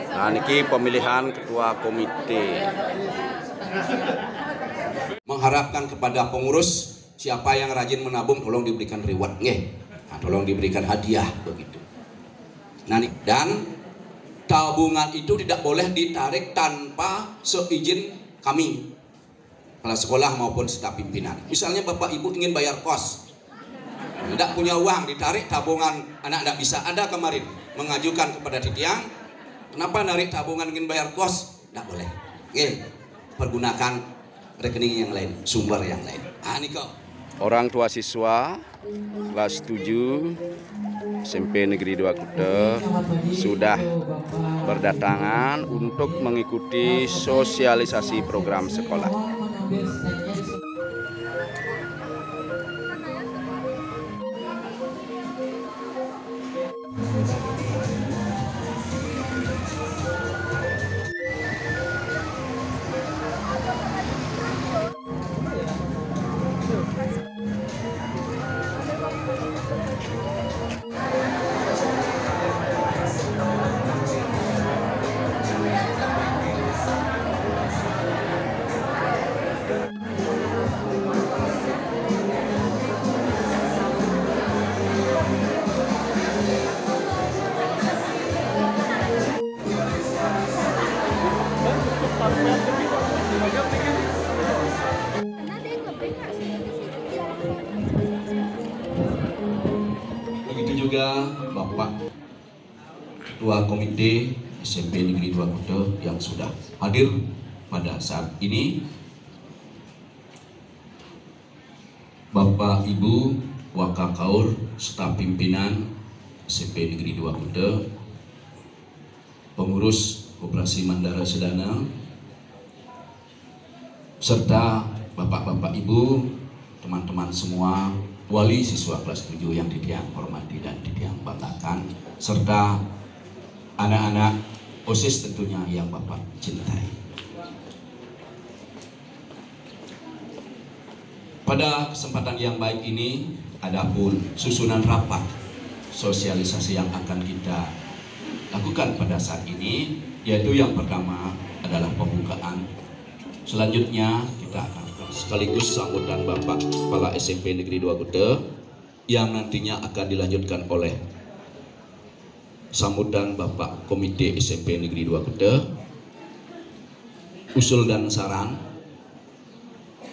Nah, niki pemilihan ketua komite. Mengharapkan kepada pengurus, siapa yang rajin menabung tolong diberikan reward, nah, tolong diberikan hadiah begitu. Nah, dan tabungan itu tidak boleh ditarik tanpa seizin kami, kepala sekolah maupun staf pimpinan. Misalnya Bapak Ibu ingin bayar kos, tidak punya uang, ditarik tabungan anak tidak bisa. Ada kemarin mengajukan kepada Titiang, kenapa narik tabungan ingin bayar kos? Tidak boleh. Pergunakan rekening yang lain, sumber yang lain. Niko. Orang tua siswa kelas 7 SMP Negeri 2 Kute sudah berdatangan untuk mengikuti sosialisasi program sekolah. Begitu juga Bapak Ketua Komite SMP Negeri 2 Kute yang sudah hadir pada saat ini, Bapak Ibu Wakakaur, staf pimpinan SMP Negeri 2 Kute, pengurus Koperasi Mandara Sedana, serta Bapak-bapak Ibu, teman-teman semua, wali siswa kelas 7 yang Titiang hormati dan Titiang banggakan, serta anak-anak OSIS tentunya yang Bapak cintai. Pada kesempatan yang baik ini, adapun susunan rapat sosialisasi yang akan kita lakukan pada saat ini, yaitu yang pertama adalah pembukaan. Selanjutnya kita akan sekaligus sambutan Bapak Kepala SMP Negeri 2 Kute yang nantinya akan dilanjutkan oleh sambutan Bapak Komite SMP Negeri 2 Kute, usul dan saran.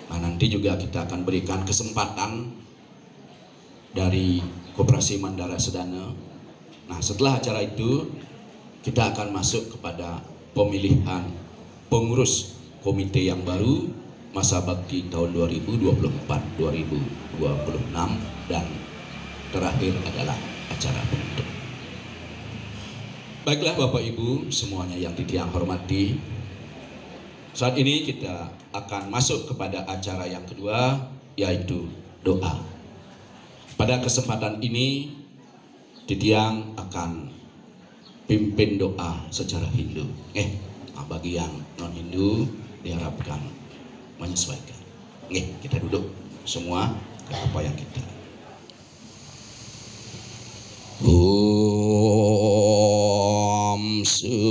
Nah, nanti juga kita akan berikan kesempatan dari Koperasi Mandara Sedana. Nah, setelah acara itu kita akan masuk kepada pemilihan pengurus komite yang baru masa bakti tahun 2024-2026 dan terakhir adalah acara penutup. Baiklah Bapak Ibu semuanya yang Titiang hormati, saat ini kita akan masuk kepada acara yang kedua, yaitu doa. Pada kesempatan ini Titiang akan pimpin doa secara Hindu. Bagi yang non Hindu diharapkan menyesuaikan. Kita duduk semua ke apa yang kita. Om Sagacana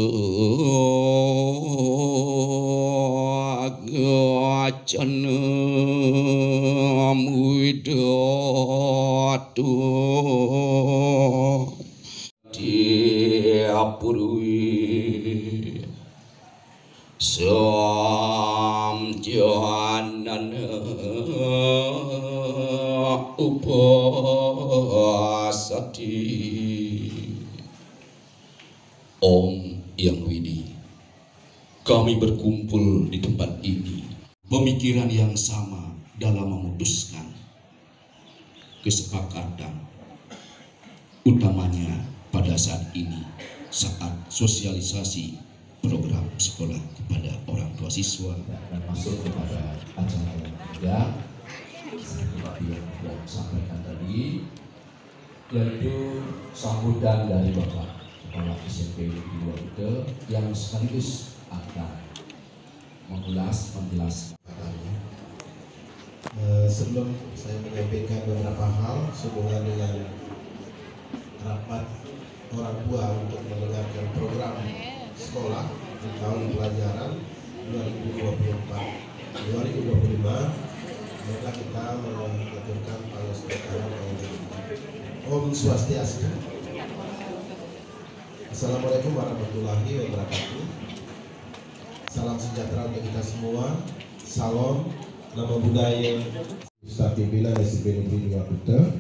Widatu Diapurui Samjanana Upasati. Om Yang Widi, kami berkumpul di tempat ini, pemikiran yang sama dalam memutuskan kesepakatan utamanya pada saat ini, saat sosialisasi program sekolah kepada orang tua siswa dan masuk kepada acara yang ketiga seperti yang sudah disampaikan tadi, yaitu sambutan dari Bapak Kepala SMP Negeri 2 Kute yang sekaligus akan menjelaskan. Sebelum saya menyampaikan beberapa hal sehubungan dengan rapat orang tua untuk mendengarkan program sekolah mengaturkan pangastukan Om Swastiastu. Assalamualaikum warahmatullahi wabarakatuh. Salam sejahtera untuk kita semua. Salam, nama budaya Ustaz Pimpinan SMP Negeri 2 Kuta.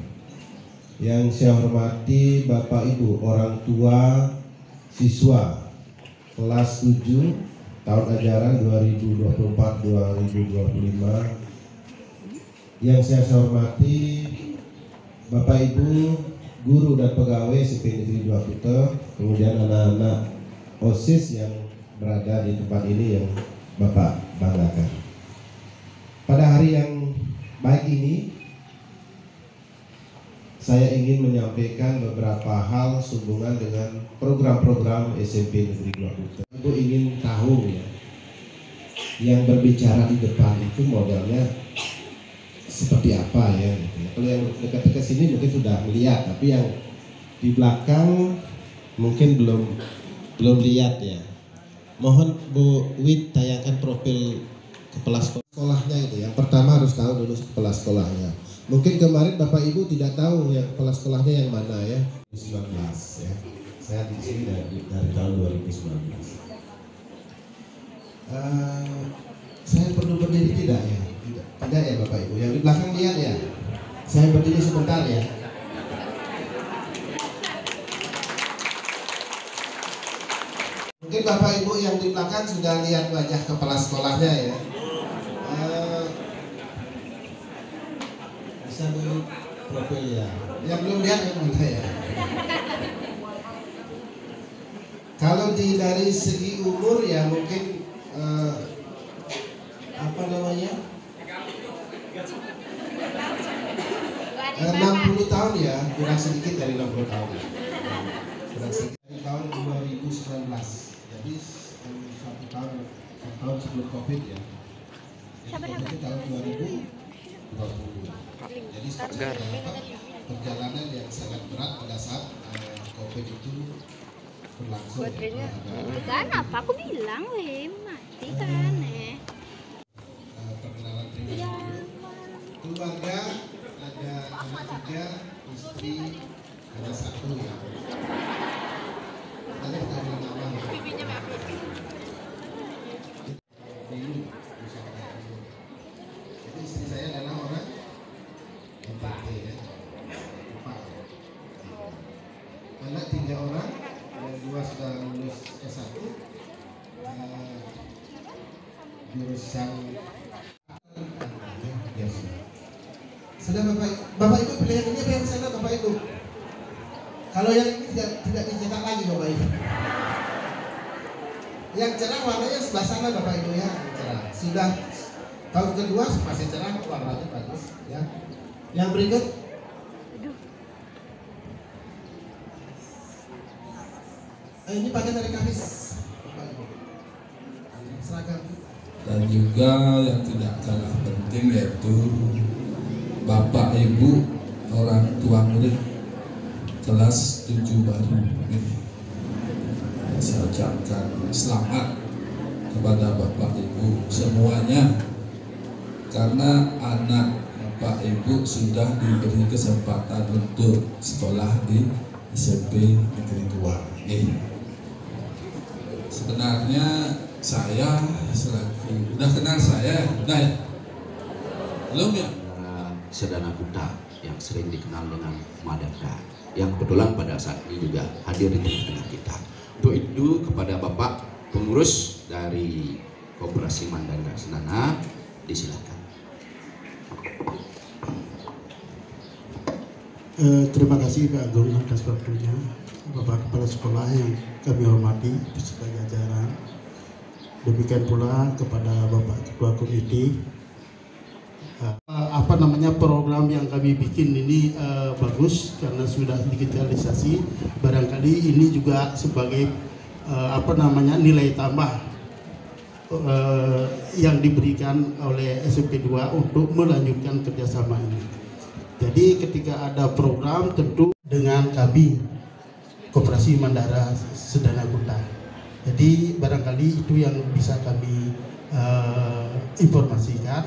Yang saya hormati Bapak Ibu, orang tua siswa kelas 7 tahun ajaran 2024-2025. Yang saya hormati Bapak Ibu guru dan pegawai SMP Negeri 2 Kuta, kemudian anak-anak OSIS yang berada di tempat ini yang Bapak banggakan. Pada hari yang baik ini, saya ingin menyampaikan beberapa hal sehubungan dengan program-program SMP Negeri 2 Kuta. Ibu ingin tahu ya, yang berbicara di depan itu modelnya seperti apa ya. Kalau yang dekat-dekat sini mungkin sudah melihat, tapi yang di belakang mungkin belum lihat ya. Mohon Bu Wid tayangkan profil kepala sekolahnya itu. Yang pertama harus tahu dulu kepala sekolahnya. Mungkin kemarin Bapak Ibu tidak tahu yang kepala sekolahnya yang mana ya. 2019 ya. Saya di sini dari tahun 2019. Saya perlu berdiri tidak ya? Tidak ya Bapak Ibu. Yang di belakang lihat ya. Saya berdiri sebentar ya. Mungkin Bapak Ibu yang di belakang sudah lihat wajah kepala sekolahnya ya. Bisa dulu profil ya. Yang belum lihat yang mana ya. Kalau dari segi umur ya mungkin apa namanya 60 tahun ya, kurang sedikit dari 60 tahun. Kurang sedikit dari tahun 2019. Jadi 1 tahun sebelum COVID ya. Jadi tahun 2020. Jadi perjalanan yang sangat berat pada saat COVID itu berlangsung. Kan apa aku bilang mati kan Perkenalan pribadi. Keluarga ada anak 3, istri ada 1 ya. Tadi kita bilang nama ya. Jadi istri saya adalah orang MPT ya. 4. Anak 3 orang, yang 2 sudah lulus S1. Jurusan sudah Bapak Ibu pilih yang ini apa yang sana Bapak Ibu? Kalau yang ini tidak dicetak lagi Bapak Ibu. Yang cerah warnanya sebelah sana Bapak Ibu ya, cerah. Sudah tahun kedua masih cerah, warnanya bagus ya. Yang berikut ini bagian dari kamis Bapak Ibu. Seragam. Dan juga yang tidak kalah penting yaitu Bapak Ibu orang tua murid kelas 7 baru ini. Saya ucapkan selamat kepada Bapak Ibu semuanya, karena anak Bapak Ibu sudah diberi kesempatan untuk sekolah di SMP Negeri 2 ini. Sebenarnya saya selaku, udah kenal saya, udah ya? Belum ya? Sedana Kuta yang sering dikenal dengan Madanda, yang kebetulan pada saat ini juga hadir di tengah-tengah kita. Untuk itu kepada Bapak pengurus dari Koperasi Mandanda Sedana, disilakan. Terima kasih Pak Agung atas waktunya. Bapak Kepala Sekolah yang kami hormati beserta jajaran. Demikian pula kepada Bapak Ketua Komite. Program yang kami bikin ini bagus karena sudah digitalisasi. Barangkali ini juga sebagai nilai tambah yang diberikan oleh SMP 2 untuk melanjutkan kerjasama ini. Jadi ketika ada program tentu dengan kami Koperasi Mandara Sedana Kuta. Jadi barangkali itu yang bisa kami informasikan.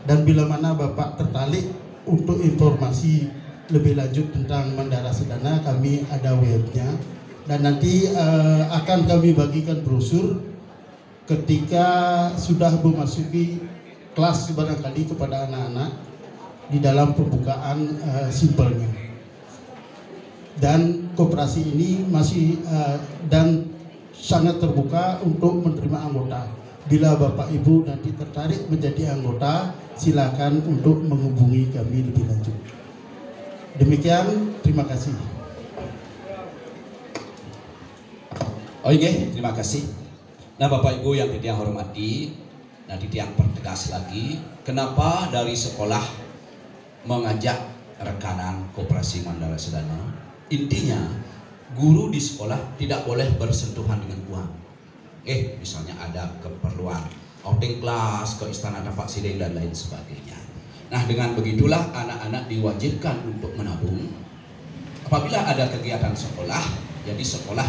Dan bila mana Bapak tertarik untuk informasi lebih lanjut tentang Mandara Sedana, kami ada webnya, dan nanti akan kami bagikan brosur ketika sudah memasuki kelas barangkali kepada anak-anak di dalam pembukaan simpelnya. Dan koperasi ini masih dan sangat terbuka untuk menerima anggota. Bila Bapak Ibu nanti tertarik menjadi anggota, silakan untuk menghubungi kami lebih lanjut. Demikian, terima kasih. Oke, terima kasih. Nah, Bapak Ibu yang Didiang hormati, nah Didiang pertegas lagi, kenapa dari sekolah mengajak rekanan Koperasi Mandara Sedana? Intinya, guru di sekolah tidak boleh bersentuhan dengan uang. Misalnya ada keperluan outing kelas ke Istana Tapak Sideng dan lain sebagainya. Nah, dengan begitulah anak-anak diwajibkan untuk menabung. Apabila ada kegiatan sekolah, jadi sekolah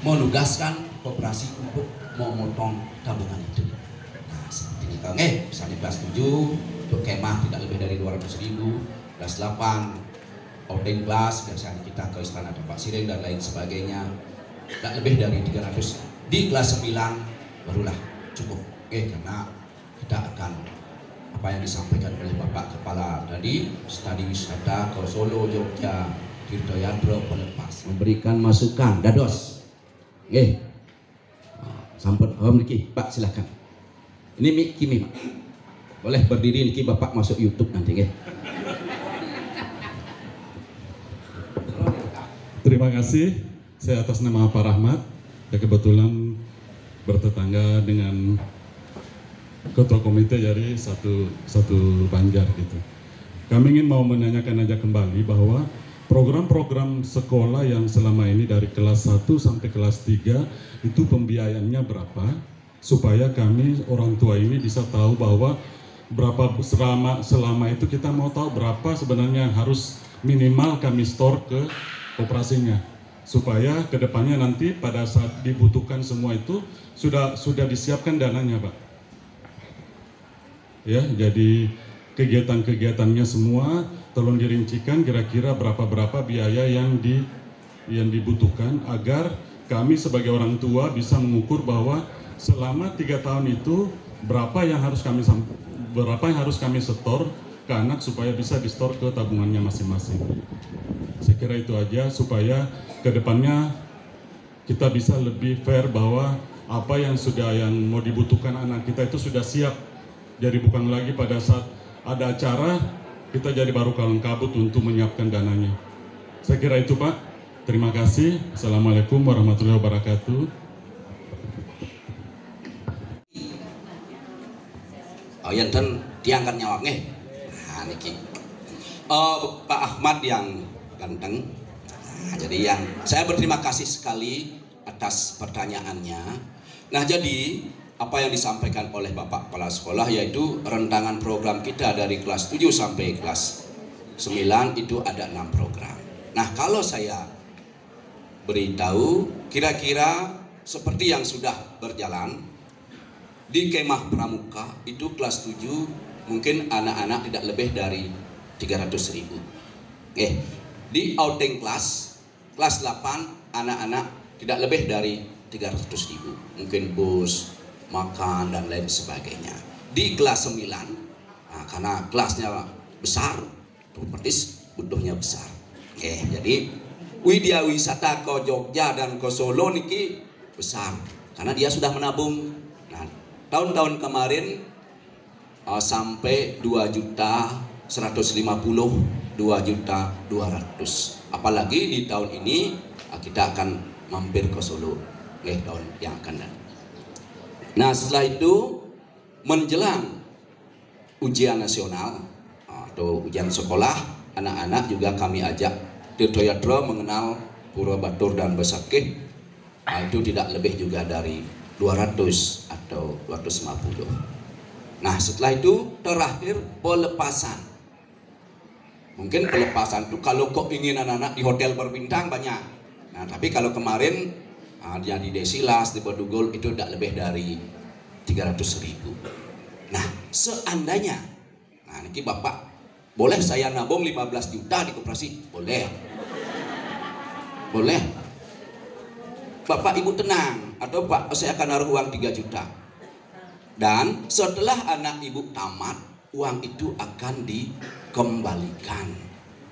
menugaskan koperasi untuk memotong tabungan itu. Nah, seperti ini Kang. Misalnya kelas 7 untuk kemah tidak lebih dari 200.000, kelas 8 outing kelas biasanya kita ke Istana Tapak Sideng dan lain sebagainya, tidak lebih dari 300. Di kelas 9 barulah cukup. Karena kita akan apa yang disampaikan oleh Bapak Kepala tadi, studi wisata ke Solo, Jogja, Tirtoyadro pelepas, memberikan masukan dados. Sampun niki Pak, silakan. Ini Mik Kimi Pak. Boleh berdiri niki Bapak masuk YouTube nanti Terima kasih. Saya atas nama Pak Rahmat, ya kebetulan bertetangga dengan ketua komite dari satu Banjar gitu. Kami ingin mau menanyakan aja kembali bahwa program-program sekolah yang selama ini dari kelas 1 sampai kelas 3 itu pembiayaannya berapa, supaya kami orang tua ini bisa tahu bahwa berapa selama itu kita mau tahu berapa sebenarnya harus minimal kami store ke koperasinya, supaya kedepannya nanti pada saat dibutuhkan semua itu sudah disiapkan dananya Pak. Ya, jadi kegiatan-kegiatannya semua tolong dirincikan kira-kira berapa biaya yang dibutuhkan agar kami sebagai orang tua bisa mengukur bahwa selama 3 tahun itu berapa yang harus kami setor ke anak supaya bisa di-store ke tabungannya masing-masing. Saya kira itu aja supaya kedepannya kita bisa lebih fair bahwa apa yang mau dibutuhkan anak kita itu sudah siap. Jadi bukan lagi pada saat ada acara kita jadi baru kalang kabut untuk menyiapkan dananya. Saya kira itu Pak. Terima kasih. Assalamualaikum warahmatullahi wabarakatuh. Yang dan diangkat nyawak Nah niki Pak Ahmad yang ganteng. Nah, jadi yang saya berterima kasih sekali atas pertanyaannya. Nah, jadi apa yang disampaikan oleh Bapak Kepala Sekolah yaitu rentangan program kita dari kelas 7 sampai kelas 9 itu ada 6 program. Nah, kalau saya beritahu kira-kira seperti yang sudah berjalan di Kemah Pramuka itu kelas 7 mungkin anak-anak tidak lebih dari 300.000. Di outing kelas 8 anak-anak tidak lebih dari 300.000. Mungkin bus, makan dan lain sebagainya. Di kelas 9 karena kelasnya besar, otomatis butuhnya besar. Jadi Widya Wisata ke Jogja dan ke Solo niki besar karena dia sudah menabung. Nah, tahun-tahun kemarin sampai 2.150.000, 2.200.000. Apalagi di tahun ini kita akan mampir ke Solo tahun yang akan datang. Nah, setelah itu menjelang ujian nasional atau ujian sekolah, anak-anak juga kami ajak Tirtoyadro mengenal Pura Batur dan Besakeh. Itu tidak lebih juga dari 200 atau 250. Nah, setelah itu terakhir pelepasan. Mungkin pelepasan itu kalau kok ingin anak-anak di hotel berbintang banyak. Nah, tapi kalau kemarin dia di Desilas, di Badugol itu tidak lebih dari 300.000. Nah, seandainya, nah ini Bapak Boleh saya nabung 15 juta di koperasi? Boleh. Boleh. Bapak Ibu tenang, atau Pak saya akan naruh uang 3 juta. Dan setelah anak Ibu tamat, uang itu akan dikembalikan.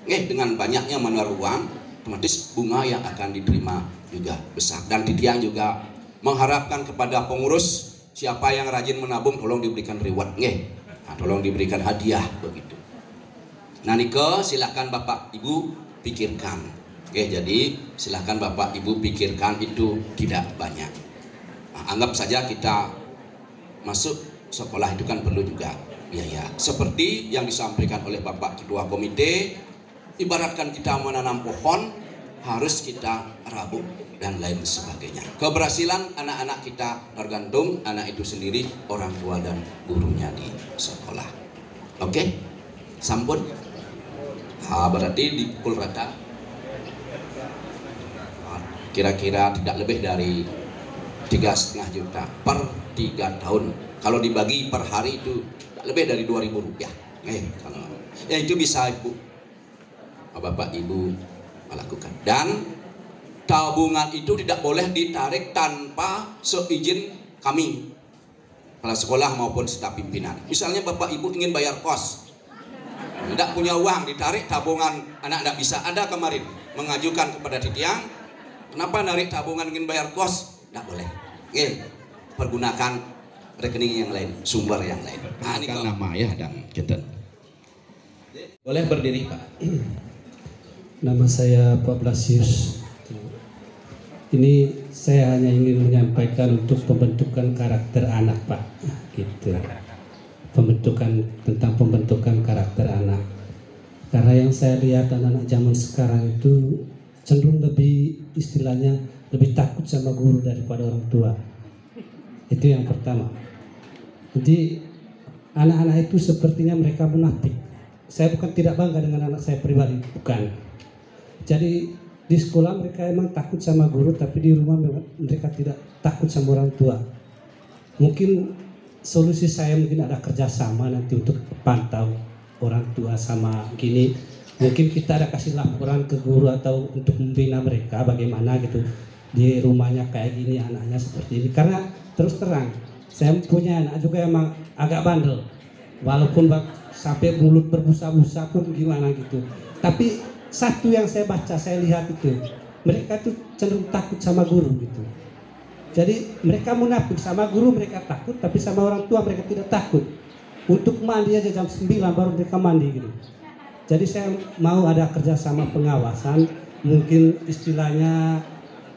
Dengan banyaknya menaruh uang, otomatis bunga yang akan diterima juga besar. Dan Titiang juga mengharapkan kepada pengurus, siapa yang rajin menabung tolong diberikan reward, tolong diberikan hadiah begitu. Nah Nike, silahkan Bapak Ibu pikirkan. Jadi silahkan Bapak Ibu pikirkan, itu tidak banyak. Nah, anggap saja kita masuk sekolah itu kan perlu juga biaya. Seperti yang disampaikan oleh Bapak Ketua Komite, ibaratkan kita menanam pohon, harus kita rabuk dan lain sebagainya. Keberhasilan anak-anak kita tergantung anak itu sendiri, orang tua dan gurunya di sekolah. Oke? Sampun? Berarti dipukul rata. Kira-kira tidak lebih dari 3,5 juta per 3 tahun. Kalau dibagi per hari itu tidak lebih dari 2.000 rupiah. Kalau itu bisa Ibu, Bapak Ibu melakukan. Dan tabungan itu tidak boleh ditarik tanpa seizin kami, kepala sekolah maupun staf pimpinan. Misalnya Bapak Ibu ingin bayar kos, tidak punya uang, ditarik tabungan anak tidak bisa. Ada kemarin mengajukan kepada Titiang, kenapa narik tabungan ingin bayar kos? Tidak boleh. Pergunakan rekening yang lain, sumber yang lain. Nah, ini kan nama ya dan kita. Boleh berdiri Pak. Nama saya Pak Blasius. Ini saya hanya ingin menyampaikan untuk pembentukan karakter anak Pak. Gitu. Tentang pembentukan karakter anak. Karena yang saya lihat anak-anak zaman sekarang itu cenderung lebih, istilahnya lebih takut sama guru daripada orang tua. Itu yang pertama. Jadi anak-anak itu sepertinya mereka munafik. Saya bukan tidak bangga dengan anak saya pribadi, bukan. Jadi di sekolah mereka emang takut sama guru, tapi di rumah mereka tidak takut sama orang tua. Mungkin solusi saya mungkin ada kerjasama nanti untuk pantau orang tua sama gini. Mungkin kita ada kasih laporan ke guru atau untuk membina mereka bagaimana gitu di rumahnya kayak gini, anaknya seperti ini. Karena terus terang saya punya anak juga emang agak bandel, walaupun sampai mulut berbusa-busa pun gimana gitu. Tapi satu yang saya baca, saya lihat itu mereka tuh cenderung takut sama guru gitu. Jadi mereka munafik, sama guru mereka takut, tapi sama orang tua mereka tidak takut. Untuk mandi aja jam 9 baru mereka mandi gitu. Jadi saya mau ada kerjasama pengawasan, mungkin istilahnya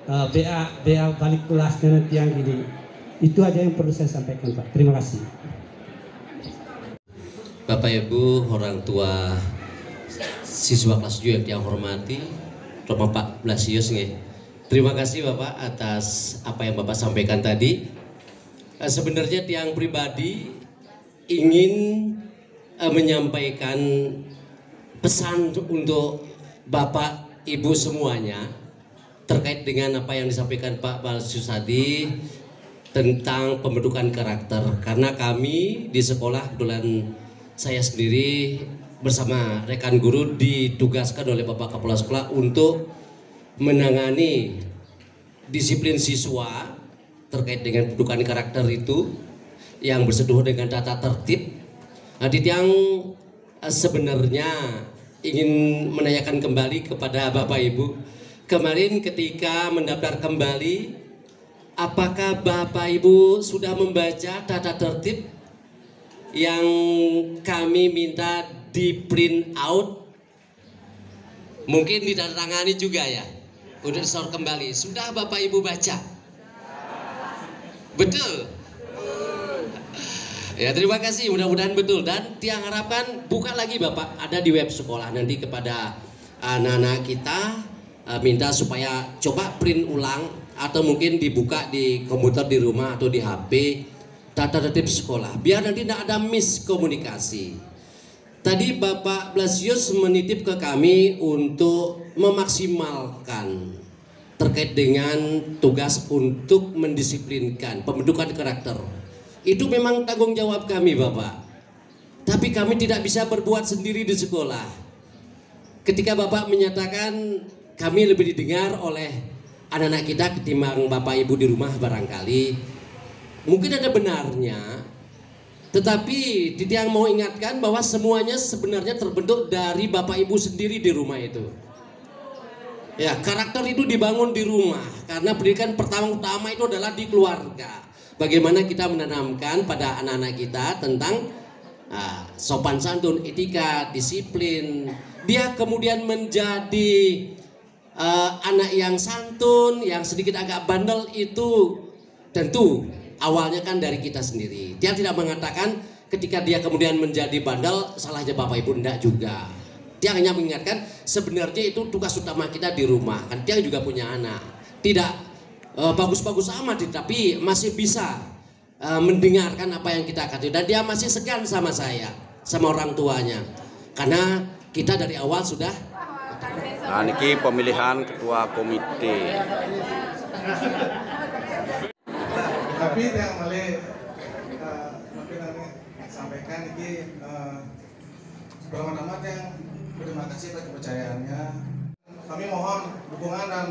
BA balik kelasnya nanti yang gini. Itu aja yang perlu saya sampaikan Pak. Terima kasih. Bapak Ibu orang tua siswa kelas 7 yang hormati, Bapak Blasius nih. Terima kasih Bapak atas apa yang Bapak sampaikan tadi. Sebenarnya tiang pribadi ingin menyampaikan pesan untuk Bapak Ibu semuanya terkait dengan apa yang disampaikan Pak Blasius tadi tentang pembentukan karakter. Karena kami di sekolah, kebetulan saya sendiri bersama rekan guru ditugaskan oleh Bapak Kepala Sekolah untuk menangani disiplin siswa terkait dengan pembentukan karakter itu yang bersentuhan dengan tata tertib. Nah, yang sebenarnya ingin menanyakan kembali kepada Bapak Ibu, kemarin ketika mendaftar kembali, apakah Bapak Ibu sudah membaca tata tertib yang kami minta di print out? Mungkin ditandatangani juga ya, udah disorot kembali. Sudah Bapak Ibu baca? Betul? Ya, terima kasih, mudah-mudahan betul. Dan tiang harapkan buka lagi Bapak, ada di web sekolah nanti kepada anak-anak kita, minta supaya coba print ulang atau mungkin dibuka di komputer di rumah atau di HP tata tertib sekolah, biar nanti tidak ada miskomunikasi. Tadi Bapak Blasius menitip ke kami untuk memaksimalkan terkait dengan tugas untuk mendisiplinkan pembentukan karakter. Itu memang tanggung jawab kami Bapak. Tapi kami tidak bisa berbuat sendiri di sekolah. Ketika Bapak menyatakan kami lebih didengar oleh anak-anak kita ketimbang Bapak Ibu di rumah barangkali, mungkin ada benarnya. Tetapi Titiang mau ingatkan bahwa semuanya sebenarnya terbentuk dari Bapak Ibu sendiri di rumah itu. Ya, karakter itu dibangun di rumah karena pendidikan pertama-tama itu adalah di keluarga. Bagaimana kita menanamkan pada anak-anak kita tentang sopan santun, etika, disiplin. Dia kemudian menjadi anak yang santun, yang sedikit agak bandel, itu tentu awalnya kan dari kita sendiri. Dia tidak mengatakan ketika dia kemudian menjadi bandel salahnya Bapak Ibu, enggak juga. Dia hanya mengingatkan sebenarnya itu tugas utama kita di rumah. Kan dia juga punya anak. Tidak bagus-bagus amat, tapi masih bisa mendengarkan apa yang kita katakan. Dan dia masih segan sama saya, sama orang tuanya. Karena kita dari awal sudah. Nah, niki pemilihan ketua komite. Tapi yang boleh sampaikan ini pertama-tama yang terima kasih atas kepercayaannya. Kami mohon dukungan dan